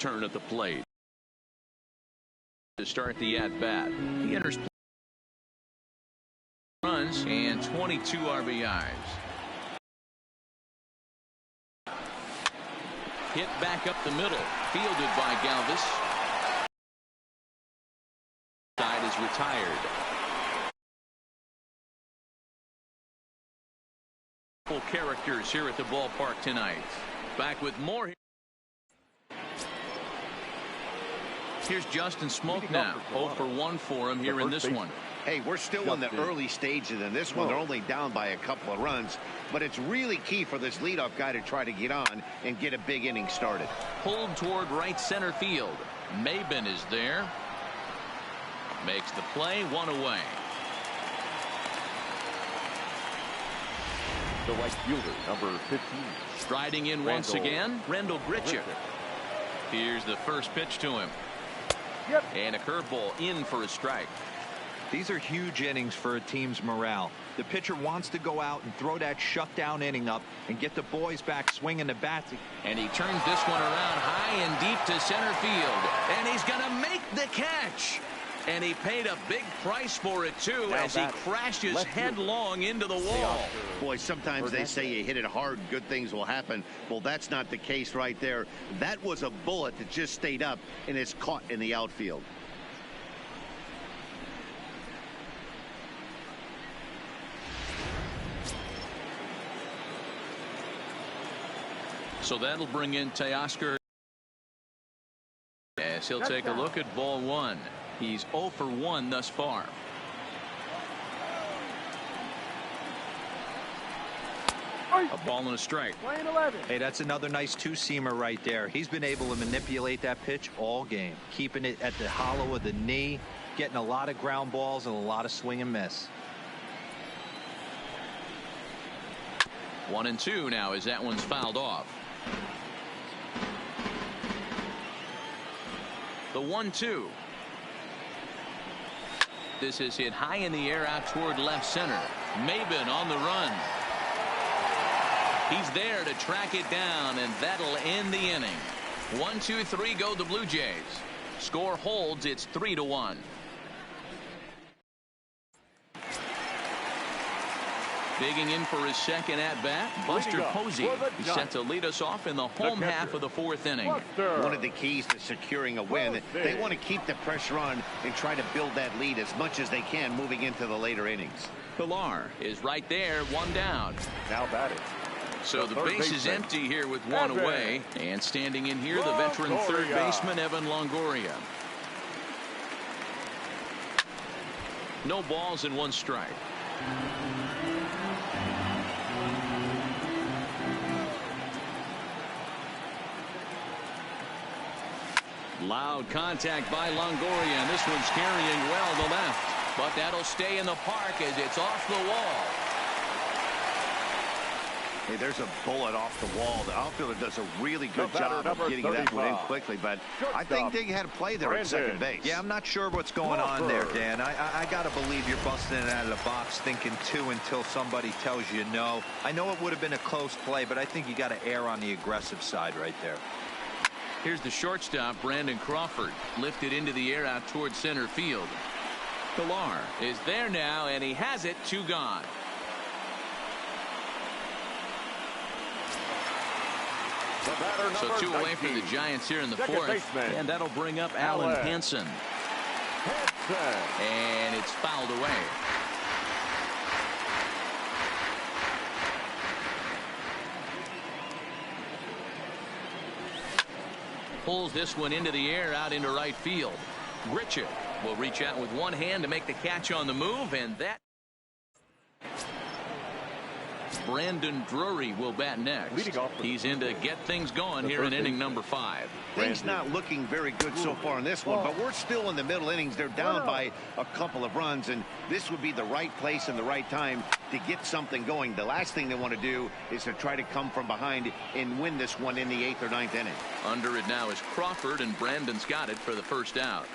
turn at the plate. To start the at-bat, he enters runs and 22 RBIs. Hit back up the middle, fielded by Galvis. Side is retired. Full characters here at the ballpark tonight. Back with more. Here's Justin Smoke now. 0 for 1 for him here in this one. Hey, we're still in the early stages in this one. They're only down by a couple of runs, but it's really key for this leadoff guy to try to get on and get a big inning started. Pulled toward right center field. Maben is there. Makes the play, 1 away. The right fielder, number 15. Striding in once again, Rendell Grichuk. Here's the first pitch to him. And a curveball in for a strike. These are huge innings for a team's morale. The pitcher wants to go out and throw that shutdown inning up and get the boys back swinging the bats. And he turns this one around high and deep to center field. And he's going to make the catch. And he paid a big price for it, too, as he crashes headlong into the wall. Boy, sometimes they say you hit it hard, good things will happen. Well, that's not the case right there. That was a bullet that just stayed up and is caught in the outfield. So that'll bring in Teoscar as he'll take a look at ball 1. He's 0 for 1 thus far. A ball and a strike. Hey, that's another nice two-seamer right there. He's been able to manipulate that pitch all game, keeping it at the hollow of the knee, getting a lot of ground balls and a lot of swing and miss. 1-2 now as that one's fouled off. The 1-2. This is hit high in the air out toward left center. Maben on the run. He's there to track it down, and that'll end the inning. 1-2-3 go the Blue Jays. Score holds. It's 3-1. Digging in for his second at-bat, Buster Posey. He's set to lead us off in the home half of the 4th inning. One of the keys to securing a win, they want to keep the pressure on and try to build that lead as much as they can moving into the later innings. Pilar is right there, 1 down. Now batting. So the base is empty here with 1 away. And standing in here, the veteran third baseman, Evan Longoria. No balls and 1 strike. Loud contact by Longoria, and this one's carrying well to left. But that'll stay in the park as it's off the wall. Hey, there's a bullet off the wall. The outfielder does a really good job of getting that one in quickly, but I think they had a play there at second base. Yeah, I'm not sure what's going on there, Dan. I got to believe you're busting it out of the box thinking 2 until somebody tells you no. I know it would have been a close play, but I think you got to err on the aggressive side right there. Here's the shortstop, Brandon Crawford, lifted into the air out toward center field. Pilar is there now, and he has it. 2 gone. So 2 away for the Giants here in the 4th, and that'll bring up Alan Hansen. And it's fouled away. Pulls this one into the air out into right field. Grichuk will reach out with 1 hand to make the catch on the move, and that Brandon Drury will bat next. He's in to get things going here in inning number 5. Things not looking very good so far in this one, but we're still in the middle innings. They're down by a couple of runs, and this would be the right place and the right time to get something going. The last thing they want to do is to try to come from behind and win this one in the 8th or 9th inning. Under it now is Crawford, and Brandon's got it for the first out.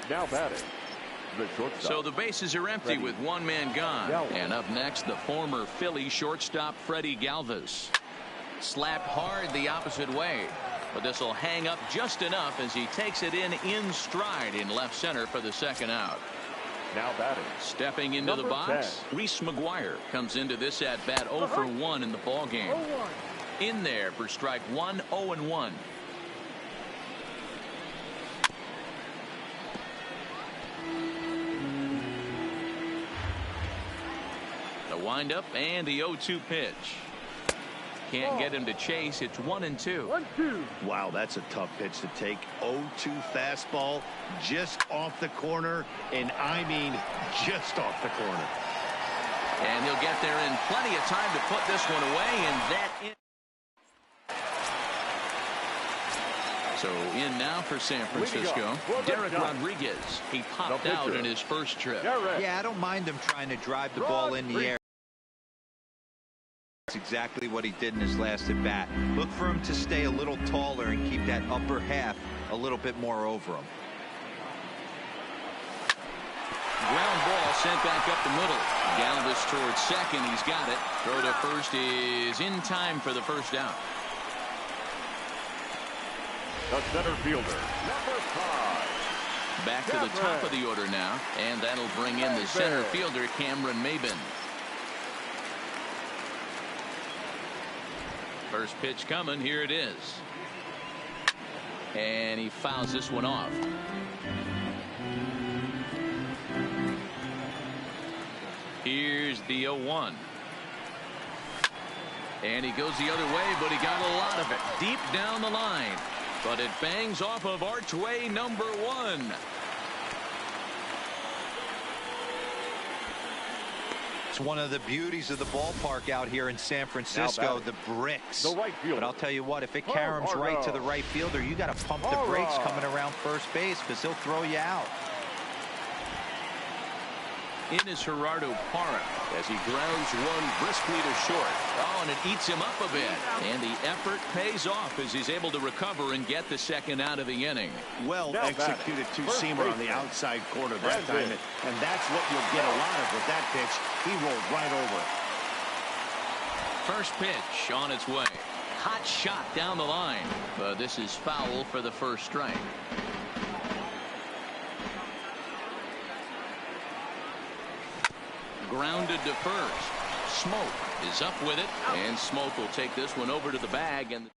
Now batting. So the bases are empty with 1 man gone. And up next, the former Philly shortstop Freddie Galvis. Slapped hard the opposite way. But this will hang up just enough as he takes it in stride in left center for the second out. Now batting. Stepping into the box, 10. Reese McGuire comes into this at bat 0 for 1 in the ball game. In there for strike 1, 0-1. The windup and the 0-2 pitch. Can't get him to chase. It's 1-2. 1-2. Wow, that's a tough pitch to take. 0-2 fastball just off the corner, and I mean just off the corner. And he'll get there in plenty of time to put this one away, and that in. So in now for San Francisco, Derek Rodriguez. He popped out in his first trip. Yeah, I don't mind him trying to drive the ball in the air. That's exactly what he did in his last at bat. Look for him to stay a little taller and keep that upper half a little bit more over him. Ground ball sent back up the middle. Galvis towards second. He's got it. Throw to first is in time for the first out. The center fielder, number 5. Back to the top of the order now, and that'll bring in the center fielder, Cameron Maybin. First pitch coming. Here it is. And he fouls this one off. Here's the 0-1. And he goes the other way, but he got a lot of it deep down the line. But it bangs off of archway number 1. It's one of the beauties of the ballpark out here in San Francisco, the bricks. The right fielder. But I'll tell you what, if it caroms right to the right fielder, you got to pump the brakes coming around first base because he'll throw you out. In is Gerardo Parra as he grounds one briskly to short. Oh, and it eats him up a bit. And the effort pays off as he's able to recover and get the second out of the inning. Well executed two-seamer on the outside corner that time. And that's what you'll get a lot of with that pitch. He rolled right over it. First pitch on its way. Hot shot down the line. But this is foul for the first strike. Grounded to first. Smoke is up with it, and Smoke will take this one over to the bag. And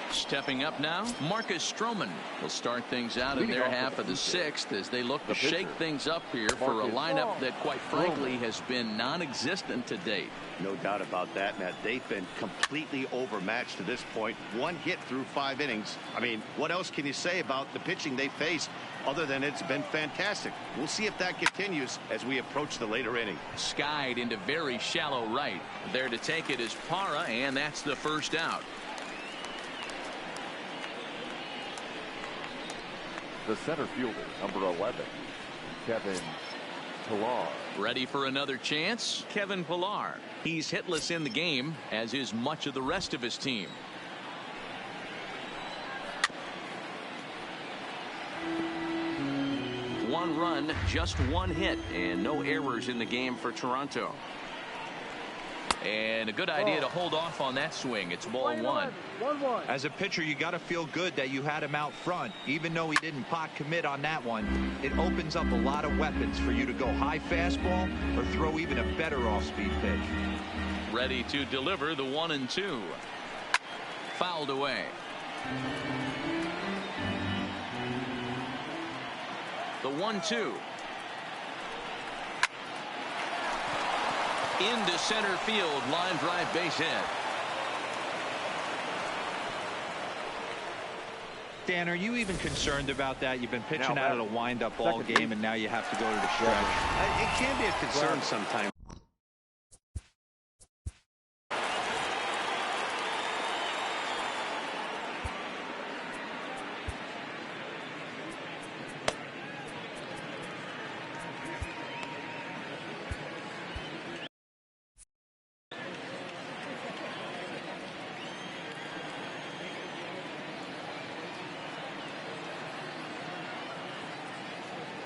stepping up now, Marcus Stroman will start things out in their half of the 6th as they look to shake things up here for a lineup that, quite frankly, has been non-existent to date. No doubt about that, Matt. They've been completely overmatched to this point. 1 hit through 5 innings. I mean, what else can you say about the pitching they faced other than it's been fantastic? We'll see if that continues as we approach the later inning. Skied into very shallow right. There to take it is Parra, and that's the first out. The center fielder, number 11, Kevin Pillar. Ready for another chance? Kevin Pillar. He's hitless in the game, as is much of the rest of his team. One run, just 1 hit, and no errors in the game for Toronto. And a good idea to hold off on that swing. It's ball 1. As a pitcher, you got to feel good that you had him out front. Even though he didn't pot commit on that one, it opens up a lot of weapons for you to go high fastball or throw even a better off-speed pitch. Ready to deliver the 1-2. Fouled away. The 1-2. Into center field, line drive, base hit. Dan, are you even concerned about that? You've been pitching out of the wind-up all game, and now you have to go to the stretch. It can be a concern sometimes.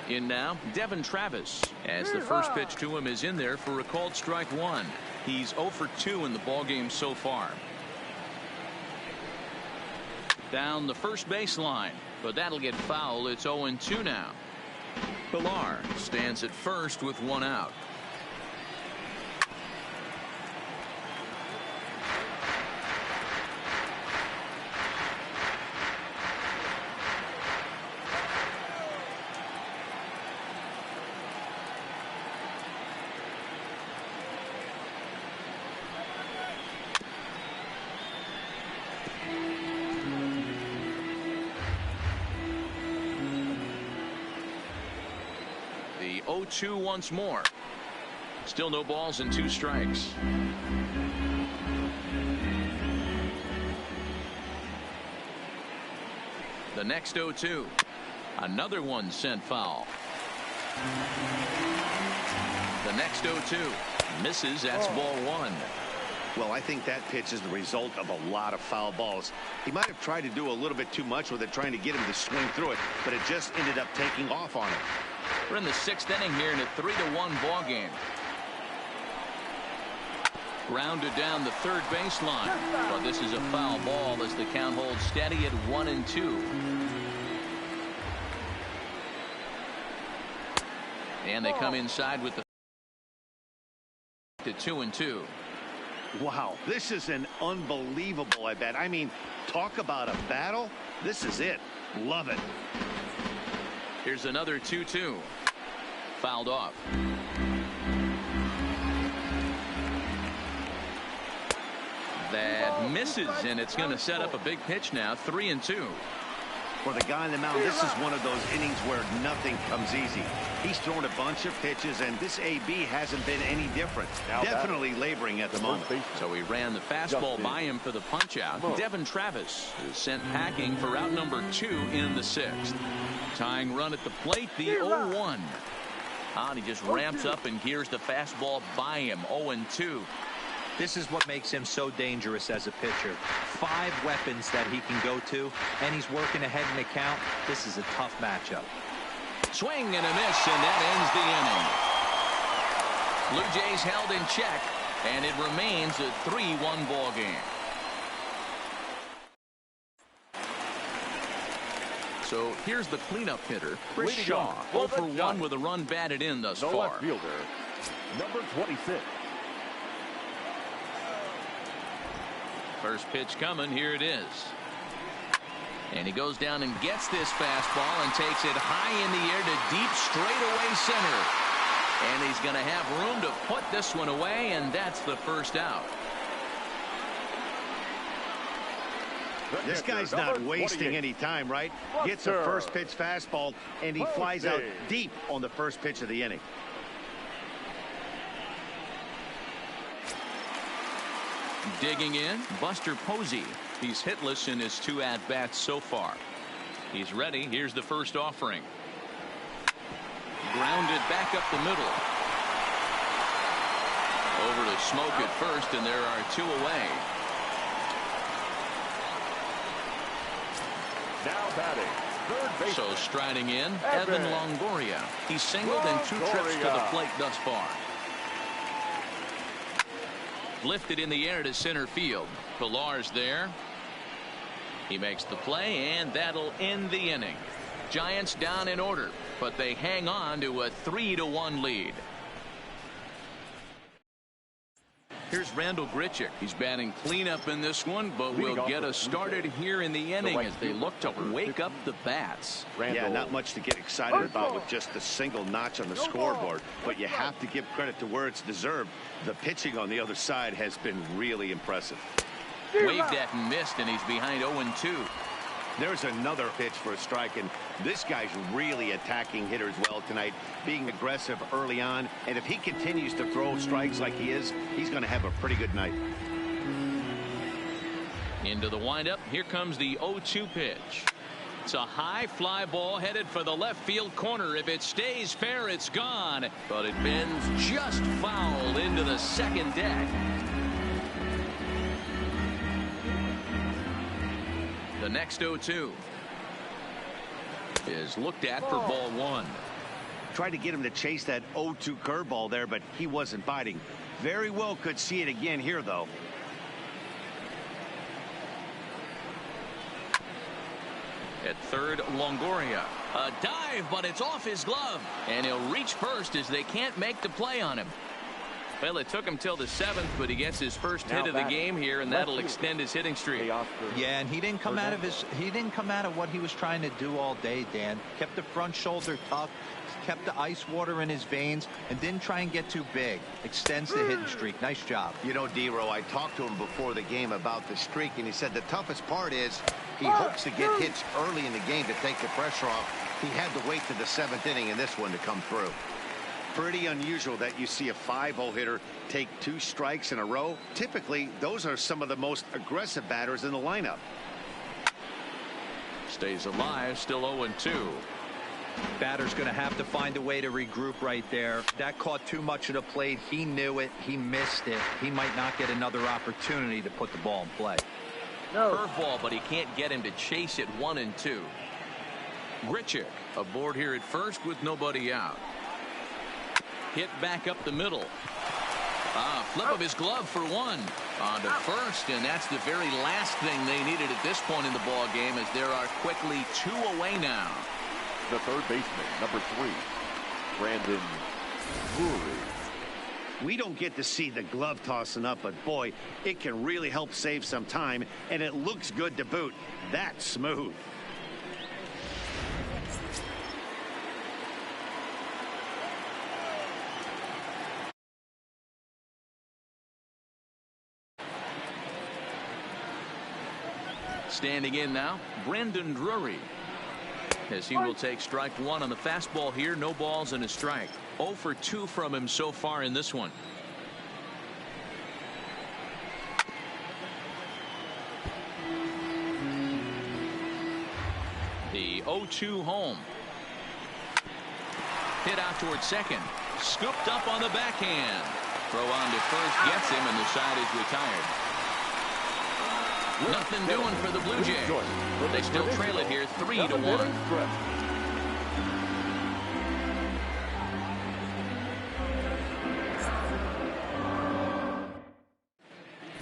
In now, Devin Travis, as the first pitch to him is in there for a called strike 1. He's 0 for 2 in the ballgame so far. Down the first baseline, but that'll get foul. It's 0-2 now. Pilar stands at first with one out. The 0-2 once more. Still no balls and 2 strikes. The next 0-2. Another one sent foul. The next 0-2 misses. That's ball 1. Well, I think that pitch is the result of a lot of foul balls. He might have tried to do a little bit too much with it, trying to get him to swing through it, but it just ended up taking off on him. We're in the 6th inning here in a 3-1 ball game. Grounded down the third baseline, but this is a foul ball as the count holds steady at 1-2. And they come inside with the 2-2. Wow, this is an unbelievable at bat. I mean, talk about a battle. This is it. Love it. Here's another 2-2. Fouled off. That misses, and it's going to set up a big pitch now. 3-2. For the guy on the mound, this is one of those innings where nothing comes easy. He's thrown a bunch of pitches, and this AB hasn't been any different. Definitely laboring at the moment. So he ran the fastball by him for the punch-out. Devin Travis is sent packing for out number 2 in the 6th. Tying run at the plate, the 0-1. And he just ramps up and gears the fastball by him. 0-2. This is what makes him so dangerous as a pitcher. 5 weapons that he can go to, and he's working ahead in the count. This is a tough matchup. Swing and a miss, and that ends the inning. Blue Jays held in check, and it remains a 3-1 ball game. So here's the cleanup hitter, Chris Shaw. 0 for 1 with a run batted in thus far. Left fielder, number 26. First pitch coming. Here it is. And he goes down and gets this fastball and takes it high in the air to deep straightaway center. And he's going to have room to put this one away, and that's the first out. This guy's not wasting any time, right? Gets a first pitch fastball, and he flies out deep on the first pitch of the inning. Digging in, Buster Posey. He's hitless in his 2 at-bats so far. He's ready. Here's the first offering. Grounded back up the middle. Over to Smoke at first, and there are 2 away. Now batting, third base. So striding in, Evan Longoria. He's singled in 2 trips to the plate thus far. Lifted in the air to center field. Pilar's there. He makes the play, and that'll end the inning. Giants down in order, but they hang on to a 3-1 lead. Here's Randall Grichuk. He's batting cleanup in this one, but will get us started here in the inning as they look to wake up the bats. Yeah, not much to get excited about with just a single notch on the scoreboard, but you have to give credit to where it's deserved. The pitching on the other side has been really impressive. Waved at and missed, and he's behind 0-2. There's another pitch for a strike, and this guy's really attacking hitters well tonight, being aggressive early on, and if he continues to throw strikes like he is, he's going to have a pretty good night. Into the windup. Here comes the 0-2 pitch. It's a high fly ball headed for the left field corner. If it stays fair, it's gone, but it bends just foul into the second deck. The next 0-2 is looked at for ball 1. Tried to get him to chase that 0-2 curveball there, but he wasn't biting. Very well could see it again here, though. At third, Longoria. A dive, but it's off his glove. And he'll reach first as they can't make the play on him. Well, it took him till the 7th, but he gets his first hit of the game here, and that'll extend his hitting streak. Yeah, and he didn't come out of what he was trying to do all day, Dan. Kept the front shoulder tough, kept the ice water in his veins, and didn't try and get too big. Extends the hitting streak. Nice job. You know, D-Row, I talked to him before the game about the streak, and he said the toughest part is he hopes to get hits early in the game to take the pressure off. He had to wait to the 7th inning in this one to come through. Pretty unusual that you see a 5-hole hitter take 2 strikes in a row. Typically, those are some of the most aggressive batters in the lineup. Stays alive, still 0-2. Batter's going to have to find a way to regroup right there. That caught too much of the plate. He knew it. He missed it. He might not get another opportunity to put the ball in play. Curveball, but he can't get him to chase it 1-2. Grichuk aboard here at first with nobody out. Hit back up the middle. Flip of his glove for 1. On to first, and that's the very last thing they needed at this point in the ball game, as there are quickly 2 away now. The third baseman, number 3, Brandon Drury. We don't get to see the glove tossing up, but boy, it can really help save some time, and it looks good to boot. That's smooth. Standing in now, Brandon Drury, as he will take strike 1 on the fastball here. No balls and a strike. 0 for 2 from him so far in this one. The 0-2 home. Hit out towards second. Scooped up on the backhand. Throw on to first gets him, and the side is retired. Nothing doing for the Blue Jays. They still trail it here 3-1.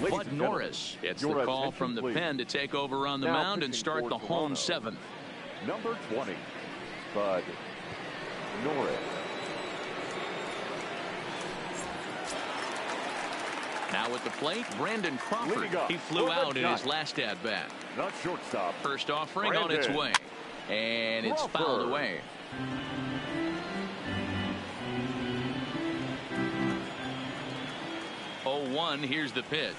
Bud Norris gets the call from the pen to take over on the mound and start the home 7th. Number 20, Bud Norris. Now at the plate, Brandon Crawford. He flew out in his last at-bat. Not shortstop. First offering on its way. And it's fouled away. Oh, 1, here's the pitch.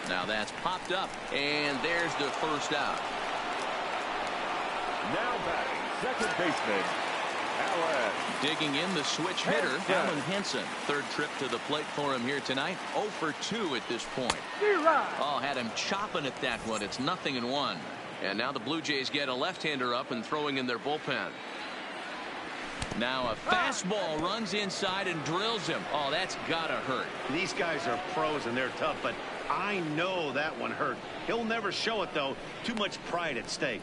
Now that's popped up, and there's the first out. Now batting, second baseman, Alan. Digging in, the switch hitter, Alan Henson. Third trip to the plate for him here tonight. 0 for 2 at this point. Oh, had him chopping at that one. It's 0-1. And now the Blue Jays get a left-hander up and throwing in their bullpen. Now a fastball runs inside and drills him. Oh, that's gotta hurt. These guys are pros and they're tough, but I know that one hurt. He'll never show it, though. Too much pride at stake.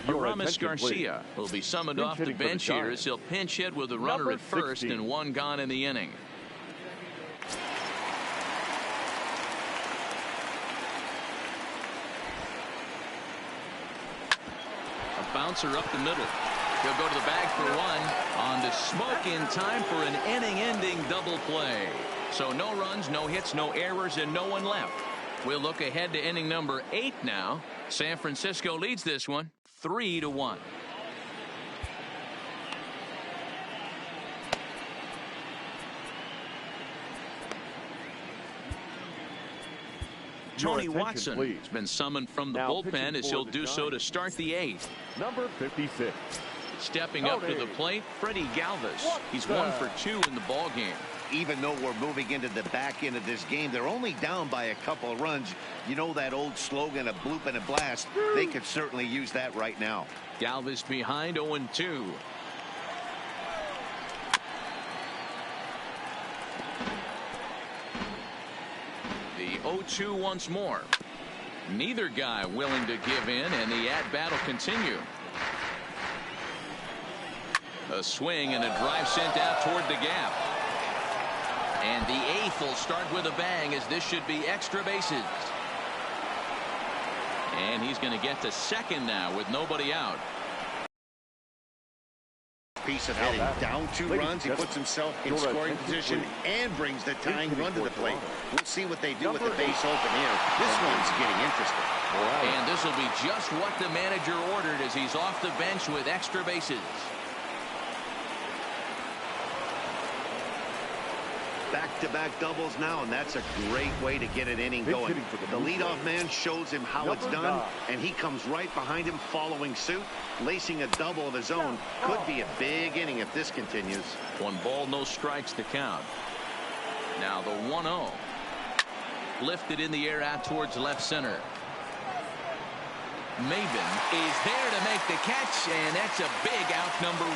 Aramis Garcia will be summoned off the bench here as he'll pinch hit with a runner at first and 1 gone in the inning. A bouncer up the middle. He'll go to the bag for 1. On to Smoke in time for an inning-ending double play. So no runs, no hits, no errors, and no one left. We'll look ahead to inning number 8 now. San Francisco leads this one 3-1. Tony Watson has been summoned from the bullpen as he'll do so to start the 8th. Number 56. Stepping up to the plate, Freddie Galvis. He's 1 for 2 in the ball game. Even though we're moving into the back end of this game, they're only down by a couple of runs. You know that old slogan, a bloop and a blast. They could certainly use that right now. Galvis behind 0-2. The 0-2 once more. Neither guy willing to give in, and the at-bat will continue. A swing and a drive sent out toward the gap. And the eighth will start with a bang, as this should be extra bases. And he's going to get to second now with nobody out. Piece of hitting. Down 2 runs. He puts himself in scoring position and brings the tying run to the plate. We'll see what they do with the base open here. This one's getting interesting. And this will be just what the manager ordered, as he's off the bench with extra bases. Back-to-back doubles now, and that's a great way to get an inning going. The leadoff man shows him how it's done, and he comes right behind him following suit. Lacing a double of his own could be a big inning if this continues. 1 ball, no strikes to count. Now the 1-0. Lifted in the air out towards left center. Maben is there to make the catch, and that's a big out, number 1.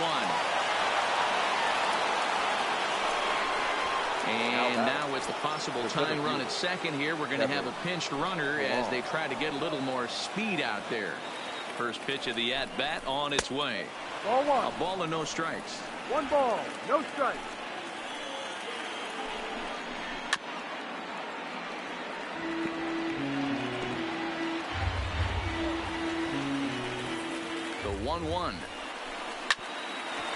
And now with the possible tying run at second here, we're going to have a pinched runner as they try to get a little more speed out there. First pitch of the at-bat on its way. Ball 1. A ball and no strikes. 1 ball, no strikes. The 1-1.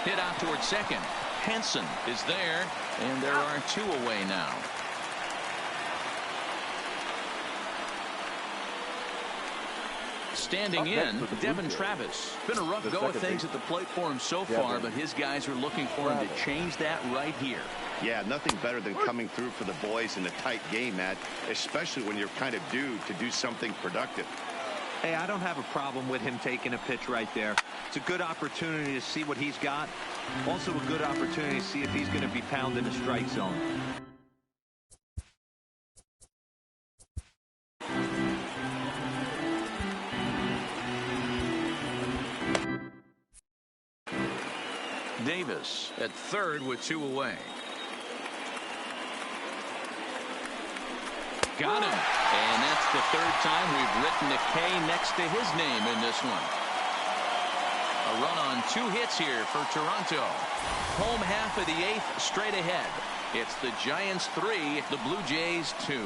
Hit out towards second. Henson is there, and there are 2 away now. Standing in, Devin Travis. Been a rough go of things at the plate for him so far, but his guys are looking for him to change that right here. Yeah, nothing better than coming through for the boys in a tight game, Matt, especially when you're kind of due to do something productive. Hey, I don't have a problem with him taking a pitch right there. It's a good opportunity to see what he's got. Also a good opportunity to see if he's going to be pounding the strike zone. Davis at third with 2 away. Got him. And that's the 3rd time we've written a K next to his name in this one. A run on 2 hits here for Toronto. Home half of the 8th straight ahead. It's the Giants 3, the Blue Jays 2.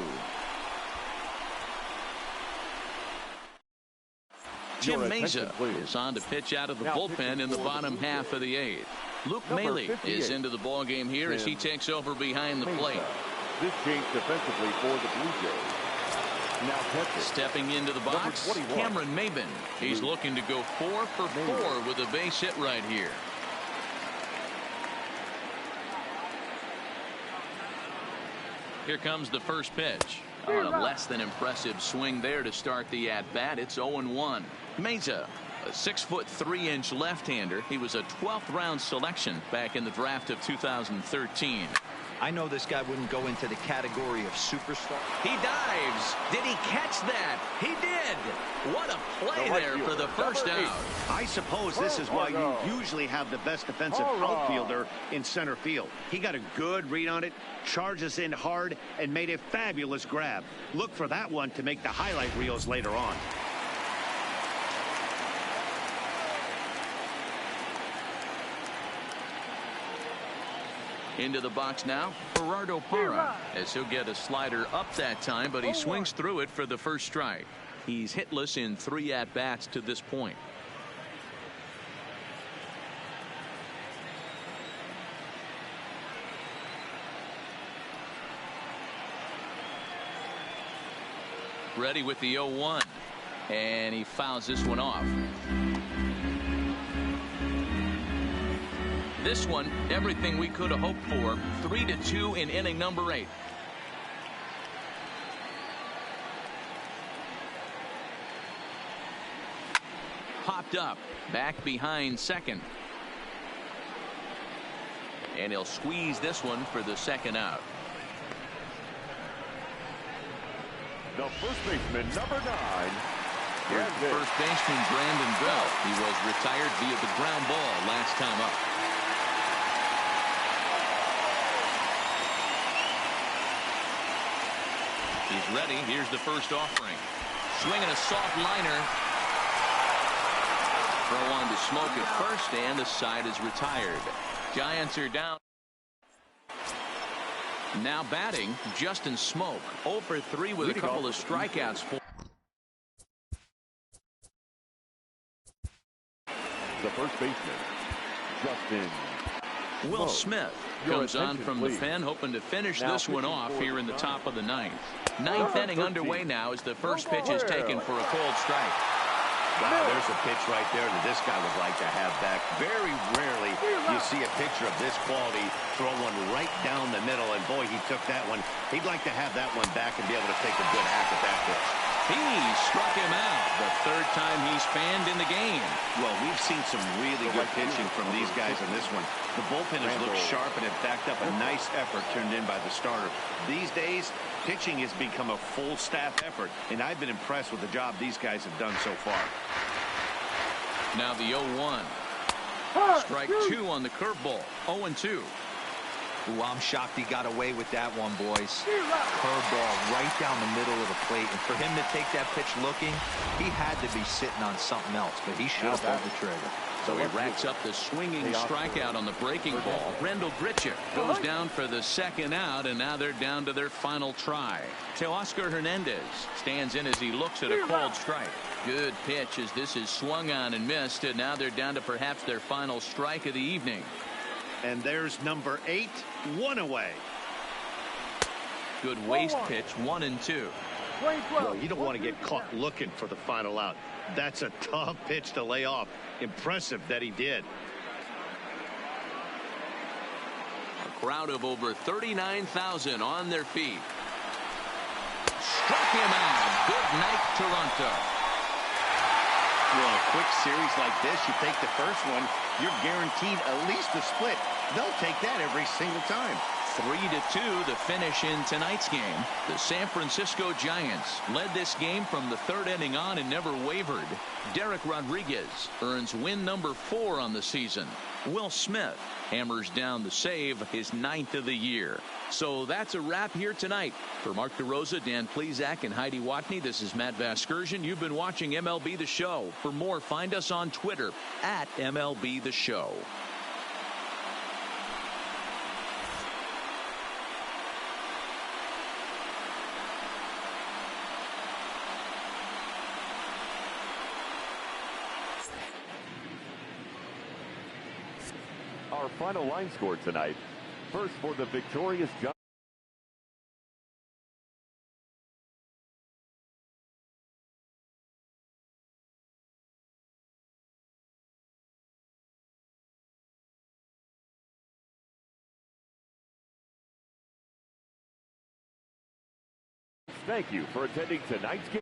Jim Meza is on to pitch out of the bullpen in the bottom half of the 8th. Luke Maile is into the ballgame here as he takes over behind the plate. This change defensively for the Blue Jays. Now stepping into the box, Cameron Maben. He's looking to go 4 for 4 with a base hit right here. Here comes the first pitch. On a less than impressive swing there to start the at-bat. It's 0-1. Meza, a 6'3" left-hander. He was a 12th round selection back in the draft of 2013. I know this guy wouldn't go into the category of superstar. He dives. Did he catch that? He did. What a play there for the first out. I suppose this is why you usually have the best defensive outfielder in center field. He got a good read on it, charges in hard, and made a fabulous grab. Look for that one to make the highlight reels later on. Into the box now, Gerardo Parra, as he'll get a slider up that time, but he swings through it for the first strike. He's hitless in 3 at-bats to this point. Ready with the 0-1, and he fouls this one off. This one, everything we could have hoped for. 3-2 in inning number 8. Popped up, back behind second. And he'll squeeze this one for the second out. The first baseman, number 9. Here's the first baseman, Brandon Belt. He was retired via the ground ball last time up. He's ready. Here's the first offering. swinging a soft liner. Throw on to Smoke at first, and the side is retired. Giants are down. Now batting, Justin Smoke, 0 for 3 with a couple of strikeouts for. The first baseman, Justin Will Smith comes on from the pen, hoping to finish this one off here in the top of the ninth. Ninth inning underway now as the first pitch is taken for a cold strike. Wow, there's a pitch right there that this guy would like to have back. Very rarely you see a pitcher of this quality throw one right down the middle, and boy, he took that one. He'd like to have that one back and be able to take a good hack at that pitch. He struck him out the third time he's fanned in the game. Well, we've seen some really good pitching from these guys in this one. The bullpen has looked sharp and have backed up a nice effort turned in by the starter. These days, pitching has become a full staff effort, and I've been impressed with the job these guys have done so far. Now the 0-1. Strike 2 on the curveball. 0-2. Ooh, I'm shocked he got away with that one, boys. Curveball right down the middle of the plate. And for him to take that pitch looking, he had to be sitting on something else, but he should have pulled the trigger. So he racks up the swinging strikeout on the breaking ball. Rendell Grichuk goes down for the second out, and now they're down to their final try. Teoscar Hernandez stands in as he looks at a called strike. Good pitch as this is swung on and missed, and now they're down to perhaps their final strike of the evening. And there's number 8, 1 away. Good waste pitch, 1-2. Well, you don't want to get caught looking for the final out. That's a tough pitch to lay off. Impressive that he did. A crowd of over 39,000 on their feet. Struck him out. Good night, Toronto. Well, a quick series like this, you take the first one, you're guaranteed at least a split. They'll take that every single time. 3-2 the finish in tonight's game. The San Francisco Giants led this game from the third inning on and never wavered. Derek Rodriguez earns win number 4 on the season. Will Smith hammers down the save, his 9th of the year. So that's a wrap here tonight. For Mark DeRosa, Dan Plesac, and Heidi Watney, this is Matt Vasgersian. You've been watching MLB The Show. For more, find us on Twitter at MLB The Show. Our final line score tonight. First for the victorious Giants. Thank you for attending tonight's game.